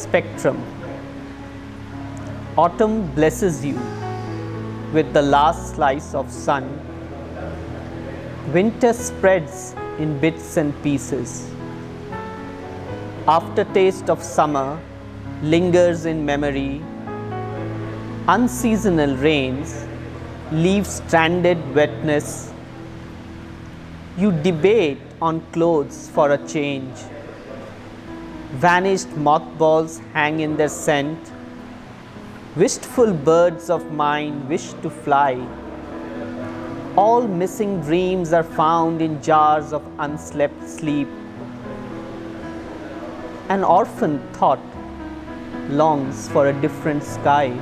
Spectrum. Autumn blesses you with the last slice of sun. Winter spreads in bits and pieces. Aftertaste of summer lingers in memory. Unseasonal rains leave stranded wetness. You debate on clothes for a change. Vanished mothballs hang in their scent. Wistful birds of mine wish to fly. All missing dreams are found in jars of unslept sleep. An orphan thought longs for a different sky.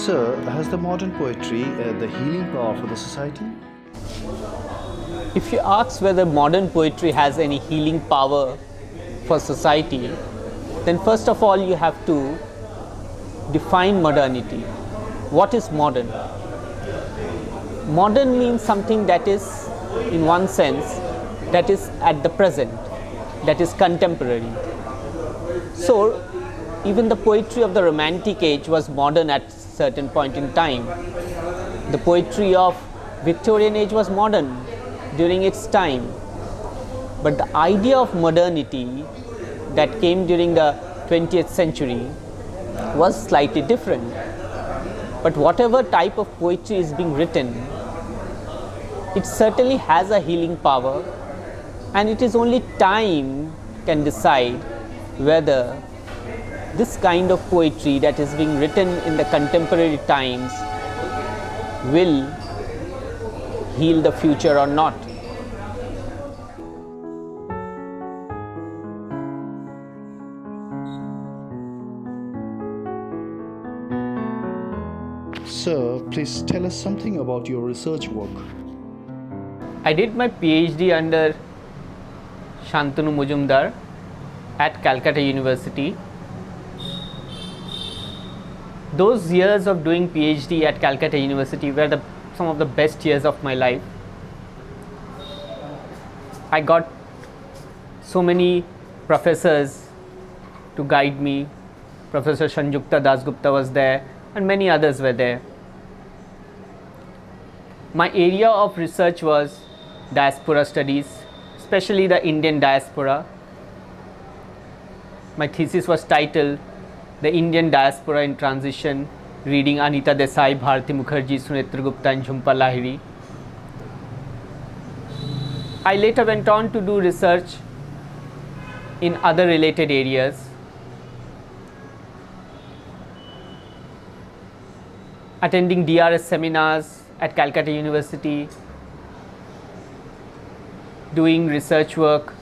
Sir, has the modern poetry the healing power for the society? If you ask whether modern poetry has any healing power for society, then first of all you have to define modernity. What is modern? Modern means something that is, in one sense, that is at the present, that is contemporary. So, even the poetry of the Romantic age was modern at certain point in time. The poetry of Victorian age was modern during its time. But the idea of modernity that came during the 20th century was slightly different. But whatever type of poetry is being written, it certainly has a healing power, and it is only time can decide whether this kind of poetry that is being written in the contemporary times will heal the future or not. Sir, please tell us something about your research work. I did my PhD under Shantanu Majumdar at Calcutta University. Those years of doing PhD at Calcutta University were some of the best years of my life. I got so many professors to guide me. Professor Sanjukta Dasgupta was there and many others were there. My area of research was diaspora studies, especially the Indian diaspora. My thesis was titled The Indian Diaspora in Transition, reading Anita Desai, Bharati Mukherjee, Sunetra Gupta and Jhumpa Lahiri. I later went on to do research in other related areas. Attending DRS seminars at Calcutta University, doing research work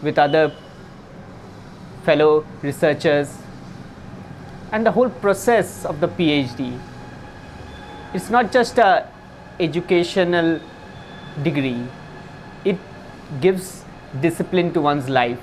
with other fellow researchers, and the whole process of the PhD. It's not just an educational degree, it gives discipline to one's life.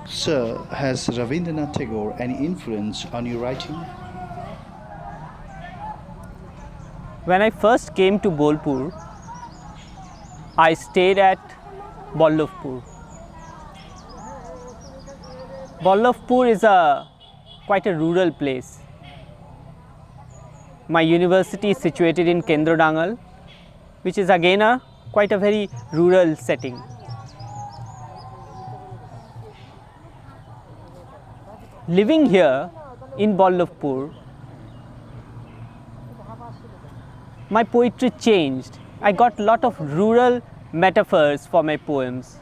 Sir, has Rabindranath Tagore any influence on your writing? When I first came to Bolpur, I stayed at Ballavpur. Ballavpur is quite a rural place. My university is situated in Kendrodangal, which is again quite a very rural setting. Living here in Ballavpur, my poetry changed. I got a lot of rural metaphors for my poems.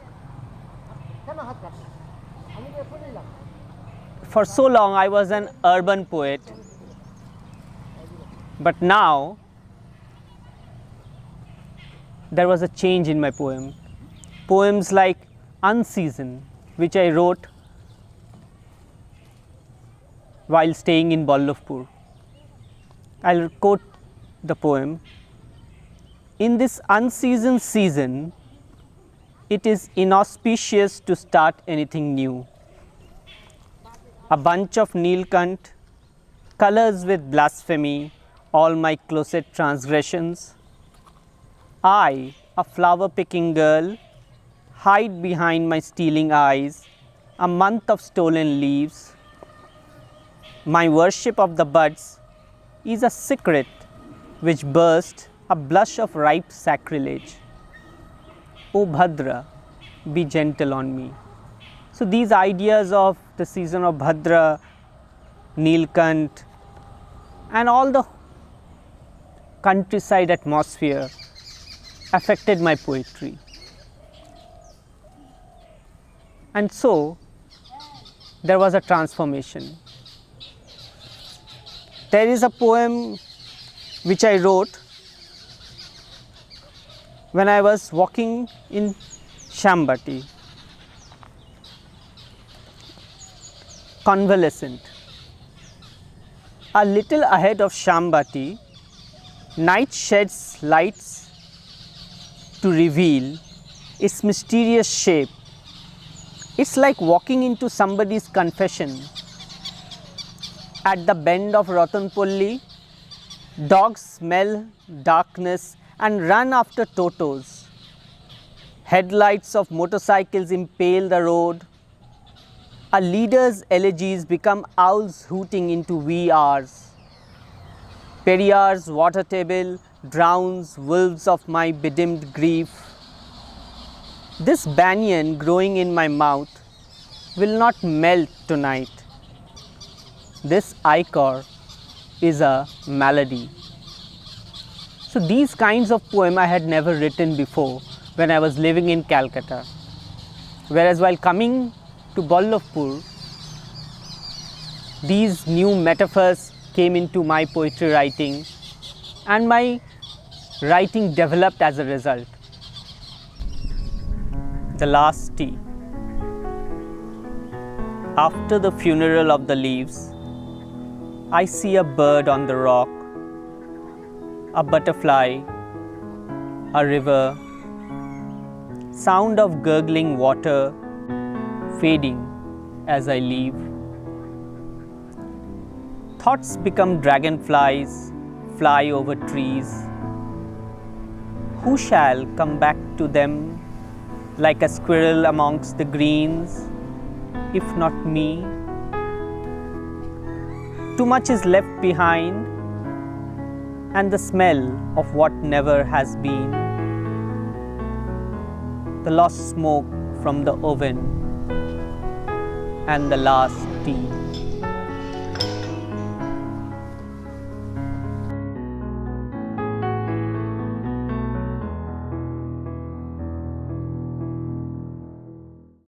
For so long I was an urban poet, but now there was a change in my poem. Poems like Unseason, which I wrote while staying in Ballavpur. I'll quote the poem. In this unseasoned season, it is inauspicious to start anything new. A bunch of Neelkant colors with blasphemy all my closet transgressions. I, a flower-picking girl, hide behind my stealing eyes a month of stolen leaves. My worship of the buds is a secret which burst a blush of ripe sacrilege. O Bhadra, be gentle on me. So these ideas of the season of Bhadra, Neelkant, and all the countryside atmosphere affected my poetry. And so there was a transformation. There is a poem which I wrote when I was walking in Shambati, convalescent. A little ahead of Shambati, night sheds lights to reveal its mysterious shape. It's like walking into somebody's confession. At the bend of Ratanpolli, dogs smell darkness and run after totos. Headlights of motorcycles impale the road. A leader's elegies become owls hooting into wee hours. Periyar's water table drowns wolves of my bedimmed grief. This banyan growing in my mouth will not melt tonight. This ichor is a malady. So these kinds of poems I had never written before when I was living in Calcutta. Whereas while coming to Ballavpur, these new metaphors came into my poetry writing, and my writing developed as a result. The last tea. After the funeral of the leaves, I see a bird on the rock, a butterfly, a river, sound of gurgling water fading as I leave. Thoughts become dragonflies, fly over trees. Who shall come back to them like a squirrel amongst the greens, if not me? Too much is left behind, and the smell of what never has been. The lost smoke from the oven and the last tea.